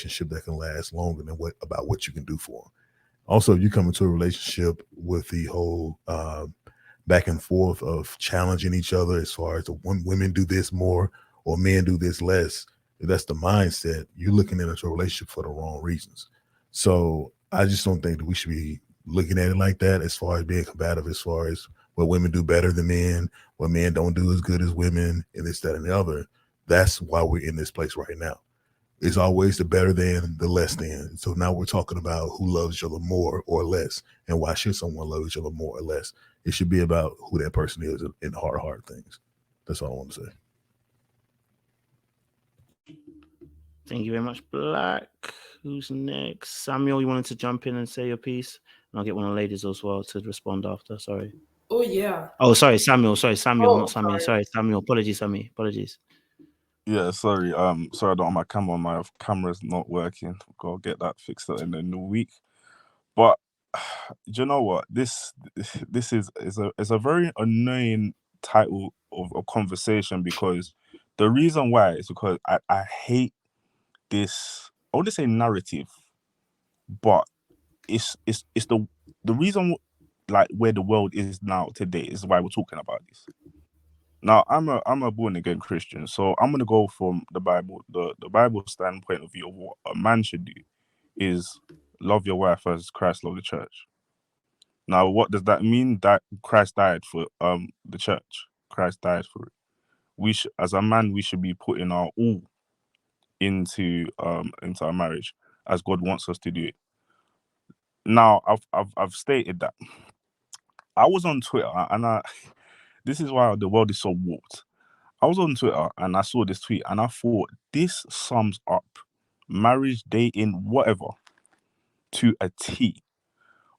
relationship that can last longer than what you can do for them. Also, if you come into a relationship with the whole back and forth of challenging each other as far as women do this more or men do this less, if that's the mindset, you're looking into a relationship for the wrong reasons. So I just don't think that we should be looking at it like that as far as being combative, as far as what women do better than men, what men don't do as good as women, and this, that, and the other. That's why we're in this place right now. It's always the better than, the less than. So now we're talking about who loves each other more or less, and why should someone love each other more or less. It should be about who that person is in hard things. That's all I want to say. Thank you very much, Black. Who's next? Samuel, you wanted to jump in and say your piece? And I'll get one of the ladies as well to respond after. Sorry. Oh, yeah. Oh, sorry, Samuel. Sorry, Samuel, Oh, not Samuel. Sorry, Samuel. Apologies, Sammy. Apologies. Yeah, sorry. Sorry, I don't have my camera. My camera's not working. Gotta get that fixed in the new week. But do you know what? This is a very annoying title of a conversation, because the reason why is because I hate this. I wouldn't say narrative, but it's the reason, like, where the world is now today is why we're talking about this. Now, I'm a born again Christian, so I'm gonna go from the Bible. The Bible standpoint of view of what a man should do is love your wife as Christ loved the church. Now, what does that mean? That Christ died for the church. Christ died for it. We as a man, we should be putting our all into our marriage as God wants us to do it. Now, I've stated that. I was on Twitter, and this is why the world is so warped. I was on Twitter and I saw this tweet and I thought, this sums up marriage, dating, whatever, to a T.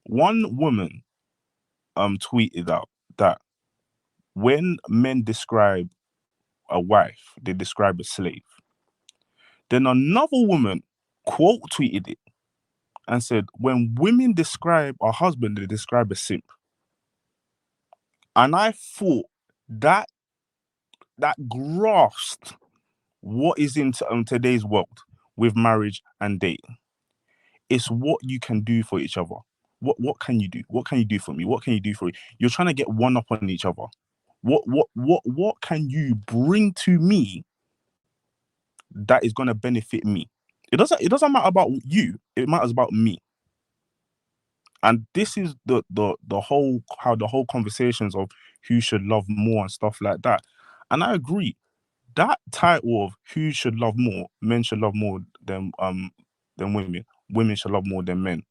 One woman tweeted out that when men describe a wife, they describe a slave. Then another woman quote tweeted it and said, when women describe a husband, they describe a simp. And I thought that grasped what is in today's world with marriage and dating. It's what you can do for each other. What can you do? What can you do for me? What can you do for you? You're trying to get one up on each other. What can you bring to me that is going to benefit me? It doesn't matter about you. It matters about me. And this is the whole conversations of who should love more and stuff like that. And I agree. That title of who should love more, men should love more than women, women should love more than men,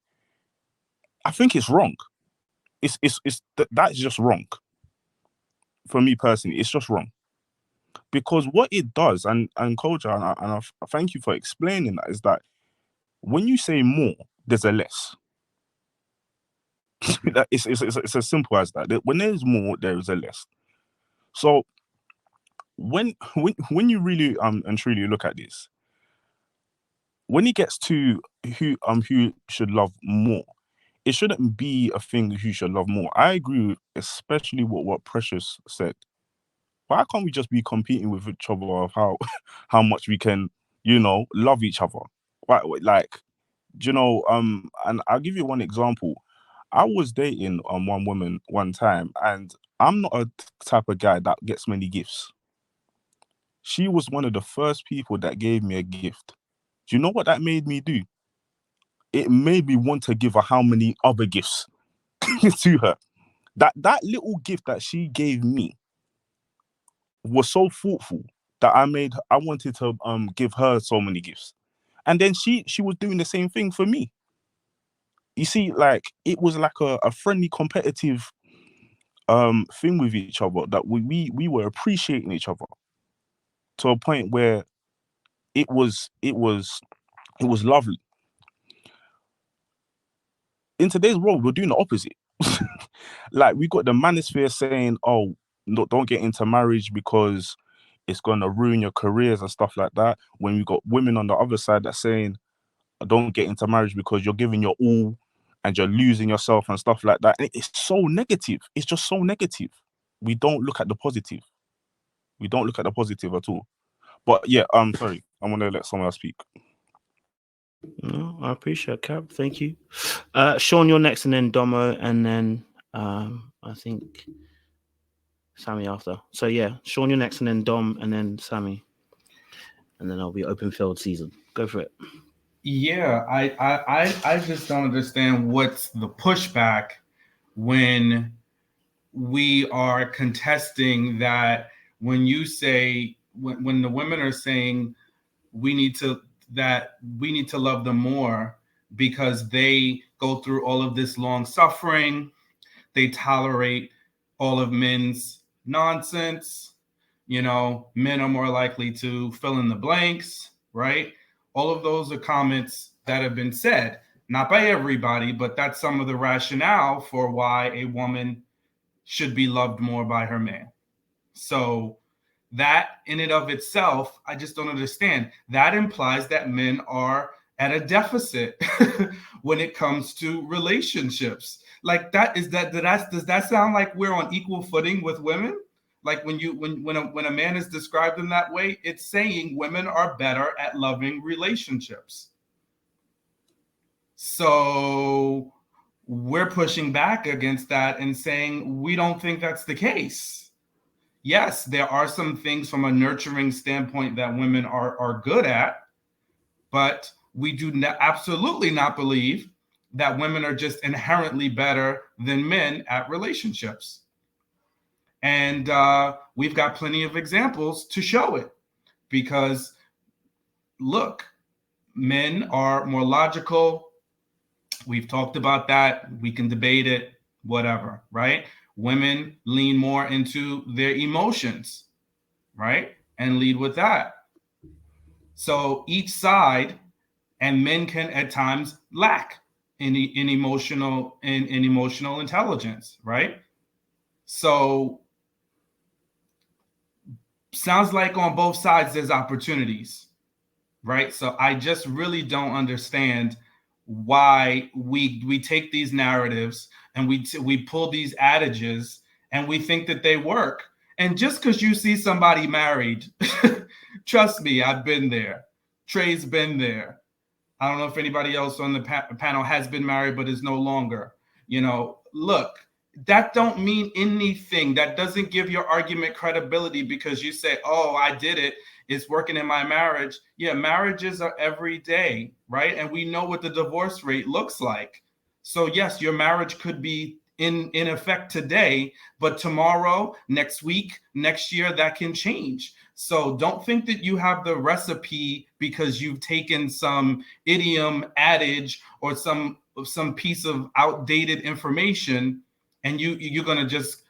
I think it's wrong. That's just wrong. For me personally, it's just wrong. Because what it does, and Culture, and I thank you for explaining that, is that when you say more, there's a less. It's as simple as that. When there's more, there is a less. So when you really and truly look at this, when it gets to who should love more, it shouldn't be a thing who should love more. I agree with especially what Precious said. Why can't we just be competing with each other of how much we can, love each other? Why, like, and I'll give you one example. I was dating one woman one time, and I'm not a type of guy that gets many gifts. She was one of the first people that gave me a gift. Do you know what that made me do? It made me want to give her how many other gifts to her. That little gift that she gave me was so thoughtful that I wanted to give her so many gifts. And then she was doing the same thing for me. You see, like, it was like a friendly, competitive thing with each other, that we were appreciating each other to a point where it was lovely. In today's world, we're doing the opposite. Like, we got the manosphere saying, oh, no, don't get into marriage because it's going to ruin your careers and stuff like that. When we got women on the other side that's saying, don't get into marriage because you're giving your all and you're losing yourself and stuff like that. And it's so negative. It's just so negative. We don't look at the positive. We don't look at the positive at all. But yeah, sorry, I'm going to let someone else speak. No, I appreciate it, Cap. Thank you. Sean, you're next, and then Domo, and then I think Sammy after. So yeah, Sean, you're next, and then Dom, and then Sammy, and then I'll be open field season. Go for it. Yeah, I just don't understand what's the pushback when we are contesting that. When you say, when the women are saying we need to love them more because they go through all of this long suffering, they tolerate all of men's nonsense, men are more likely to fill in the blanks, right? All of those are comments that have been said, not by everybody, but that's some of the rationale for why a woman should be loved more by her man. So that in and of itself, I just don't understand. That implies that men are at a deficit when it comes to relationships. Like does that sound like we're on equal footing with women? Like when a man is described in that way, it's saying women are better at loving relationships. So we're pushing back against that and saying we don't think that's the case. Yes, there are some things from a nurturing standpoint that women are good at, but we do absolutely not believe that women are just inherently better than men at relationships. And we've got plenty of examples to show it, because look, men are more logical. We've talked about that. We can debate it, whatever, right? Women lean more into their emotions, right? And lead with that. So each side, and men can at times lack in emotional intelligence, right? So sounds like on both sides there's opportunities, right? So I just really don't understand why we take these narratives and we pull these adages and we think that they work. And just because you see somebody married, trust me, I've been there. Trey's been there. I don't know if anybody else on the panel has been married but is no longer. Look, that don't mean anything. That doesn't give your argument credibility because you say, oh, I did it. It's working in my marriage. Yeah, marriages are every day, right? And we know what the divorce rate looks like. So yes, your marriage could be in effect today, but tomorrow, next week, next year, that can change. So don't think that you have the recipe because you've taken some idiom, adage, or some piece of outdated information and you're going to just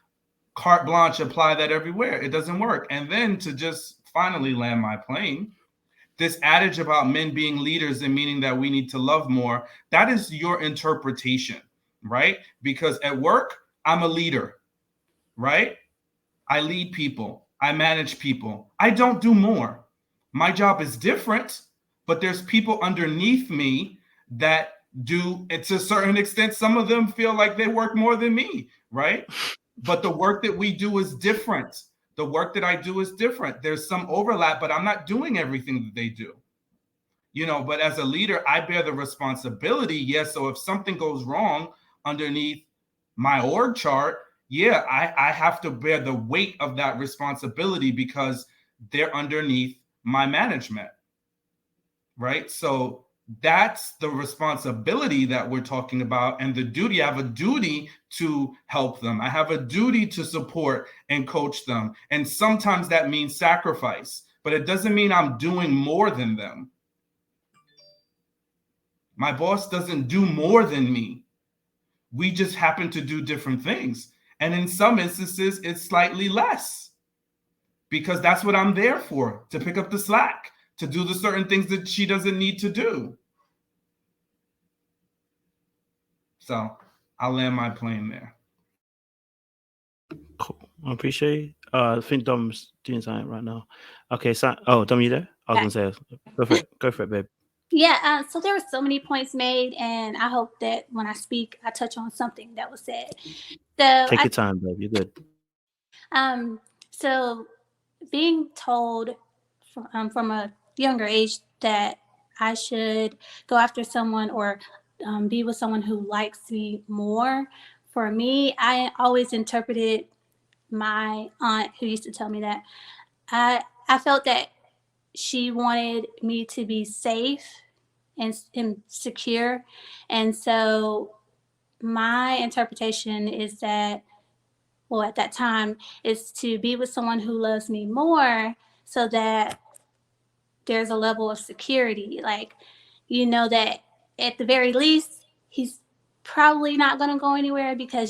carte blanche apply that everywhere. It doesn't work. And then to just finally land my plane, this adage about men being leaders and meaning that we need to love more, that is your interpretation, right? Because at work, I'm a leader, right? I lead people. I manage people. I don't do more. My job is different, but there's people underneath me that do, to a certain extent, some of them feel like they work more than me, right? But the work that we do is different. The work that I do is different. There's some overlap, but I'm not doing everything that they do. But as a leader, I bear the responsibility. Yes. So if something goes wrong underneath my org chart, yeah, I have to bear the weight of that responsibility because they're underneath my management, right? So that's the responsibility that we're talking about, and the duty. I have a duty to help them. I have a duty to support and coach them. And sometimes that means sacrifice, but it doesn't mean I'm doing more than them. My boss doesn't do more than me. We just happen to do different things. And in some instances, it's slightly less because that's what I'm there for, to pick up the slack, to do the certain things that she doesn't need to do. So I'll land my plane there. Cool. I appreciate it. I think Dom's doing something right now. Okay, so Dom, you there? I was gonna say, go for it, babe. Yeah, so there were so many points made, and I hope that when I speak, I touch on something that was said. So take your time, babe. You're good. So being told from a younger age that I should go after someone or be with someone who likes me more. For me, I always interpreted my aunt who used to tell me that I felt that she wanted me to be safe and secure. And so my interpretation is that, well, at that time, is to be with someone who loves me more so that there's a level of security. Like, you know, that at the very least, he's probably not going to go anywhere because